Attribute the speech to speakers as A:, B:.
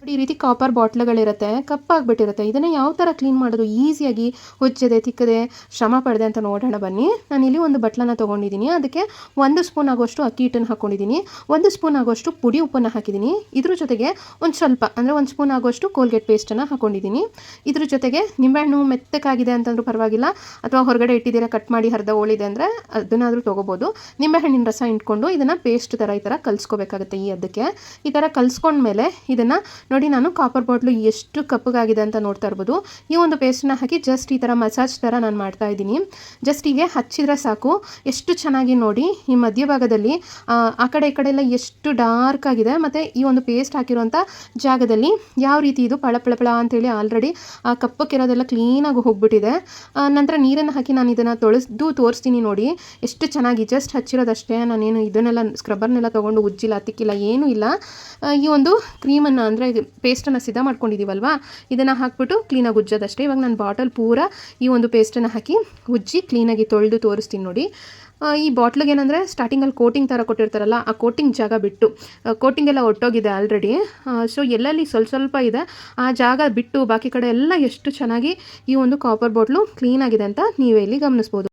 A: ನೋಡಿ ಈ ರೀತಿ ಕಾಪರ್ ಬಾಟ್ಲ್ಗಳಿರುತ್ತೆ, ಕಪ್ಪಾಗ್ಬಿಟ್ಟಿರುತ್ತೆ. ಇದನ್ನು ಯಾವ ಥರ ಕ್ಲೀನ್ ಮಾಡೋದು ಈಸಿಯಾಗಿ ಉಜ್ಜದೆ ತಿಕ್ಕದೆ ಶ್ರಮ ಪಡದೆ ಅಂತ ನೋಡೋಣ ಬನ್ನಿ. ನಾನಿಲ್ಲಿ ಒಂದು ಬಟ್ಲನ್ನ ತೊಗೊಂಡಿದ್ದೀನಿ. ಅದಕ್ಕೆ 1 ಸ್ಪೂನ್ ಆಗೋಷ್ಟು ಅಕ್ಕಿ ಹಿಟ್ಟನ್ನು ಹಾಕ್ಕೊಂಡಿದ್ದೀನಿ. 1 ಸ್ಪೂನ್ ಆಗೋಷ್ಟು ಪುಡಿ ಉಪ್ಪನ್ನು ಹಾಕಿದ್ದೀನಿ. ಇದ್ರ ಜೊತೆಗೆ ಒಂದು ಸ್ವಲ್ಪ ಅಂದರೆ 1 ಸ್ಪೂನ್ ಆಗೋಷ್ಟು ಕೋಲ್ಗೇಟ್ ಪೇಸ್ಟನ್ನು ಹಾಕ್ಕೊಂಡಿದ್ದೀನಿ. ಇದ್ರ ಜೊತೆಗೆ ನಿಂಬೆಹಣ್ಣು ಮೆತ್ತಕ್ಕಾಗಿದೆ ಅಂತಂದ್ರೂ ಪರವಾಗಿಲ್ಲ, ಅಥವಾ ಹೊರಗಡೆ ಇಟ್ಟಿದ್ದೀರಾ ಕಟ್ ಮಾಡಿ ಅರ್ಧ ಹೋಳಿದೆ ಅಂದರೆ ಅದನ್ನಾದರೂ ತೊಗೋಬೋದು. ನಿಂಬೆಹಣ್ಣಿನ ರಸ ಇಟ್ಕೊಂಡು ಇದನ್ನು ಪೇಸ್ಟ್ ಥರ ಈ ಥರ ಕಲಿಸ್ಕೋಬೇಕಾಗುತ್ತೆ. ಅದಕ್ಕೆ ಈ ಥರ ಕಲಿಸ್ಕೊಂಡ್ಮೇಲೆ ಇದನ್ನು ನೋಡಿ, ನಾನು ಕಾಪರ್ ಬಾಟ್ಲು ಎಷ್ಟು ಕಪ್ಪಗಾಗಿದೆ ಅಂತ ನೋಡ್ತಾ ಇರ್ಬೋದು. ಈ ಒಂದು ಪೇಸ್ಟನ್ನ ಹಾಕಿ ಜಸ್ಟ್ ಈ ಥರ ಮಸಾಜ್ ಥರ ನಾನು ಮಾಡ್ತಾ ಇದ್ದೀನಿ. ಜಸ್ಟ್ ಹೀಗೆ ಹಚ್ಚಿದ್ರೆ ಸಾಕು. ಎಷ್ಟು ಚೆನ್ನಾಗಿ ನೋಡಿ ಈ ಮಧ್ಯಭಾಗದಲ್ಲಿ ಆ ಕಡೆ ಈ ಕಡೆ ಎಲ್ಲ ಎಷ್ಟು ಡಾರ್ಕ್ ಆಗಿದೆ, ಮತ್ತು ಈ ಒಂದು ಪೇಸ್ಟ್ ಹಾಕಿರುವಂಥ ಜಾಗದಲ್ಲಿ ಯಾವ ರೀತಿ ಇದು ಪಳ ಅಂತೇಳಿ ಆಲ್ರೆಡಿ ಆ ಕಪ್ಪಕ್ಕಿರೋದೆಲ್ಲ ಕ್ಲೀನಾಗಿ ಹೋಗ್ಬಿಟ್ಟಿದೆ. ನಂತರ ನೀರನ್ನು ಹಾಕಿ ನಾನು ಇದನ್ನು ತೊಳೆದು ತೋರಿಸ್ತೀನಿ ನೋಡಿ ಎಷ್ಟು ಚೆನ್ನಾಗಿ. ಜಸ್ಟ್ ಹಚ್ಚಿರೋದಷ್ಟೇ, ನಾನೇನು ಇದನ್ನೆಲ್ಲ ಸ್ಕ್ರಬ್ಬರ್ನೆಲ್ಲ ತೊಗೊಂಡು ಉಜ್ಜಿಲ್ಲ ತಿಕ್ಕಿಲ್ಲ ಏನೂ ಇಲ್ಲ. ಈ ಒಂದು ಕ್ರೀಮನ್ನು ಅಂದರೆ ಪೇಸ್ಟನ್ನು ಸಿದ್ಧ ಮಾಡ್ಕೊಂಡಿದ್ದೀವಲ್ವಾ, ಇದನ್ನು ಹಾಕ್ಬಿಟ್ಟು ಕ್ಲೀನಾಗಿ ಉಜ್ಜೋದಷ್ಟೇ. ಇವಾಗ ನಾನು ಬಾಟಲ್ ಪೂರ ಈ ಒಂದು ಪೇಸ್ಟನ್ನು ಹಾಕಿ ಉಜ್ಜಿ ಕ್ಲೀನಾಗಿ ತೊಳೆದು ತೋರಿಸ್ತೀನಿ ನೋಡಿ. ಈ ಬಾಟ್ಲಿಗೆ ಏನಂದರೆ ಸ್ಟಾರ್ಟಿಂಗಲ್ಲಿ ಕೋಟಿಂಗ್ ಥರ ಕೊಟ್ಟಿರ್ತಾರಲ್ಲ, ಆ ಕೋಟಿಂಗ್ ಜಾಗ ಬಿಟ್ಟು ಕೋಟಿಂಗ್ ಎಲ್ಲ ಒಟ್ಟೋಗಿದೆ ಆಲ್ರೆಡಿ. ಸೊ ಎಲ್ಲೆಲ್ಲಿ ಸ್ವಲ್ಪ ಇದೆ ಆ ಜಾಗ ಬಿಟ್ಟು ಬಾಕಿ ಕಡೆ ಎಲ್ಲ ಎಷ್ಟು ಚೆನ್ನಾಗಿ ಈ ಒಂದು ಕಾಪರ್ ಬಾಟ್ಲು ಕ್ಲೀನಾಗಿದೆ ಅಂತ ನೀವೇ ಇಲ್ಲಿ ಗಮನಿಸ್ಬೋದು.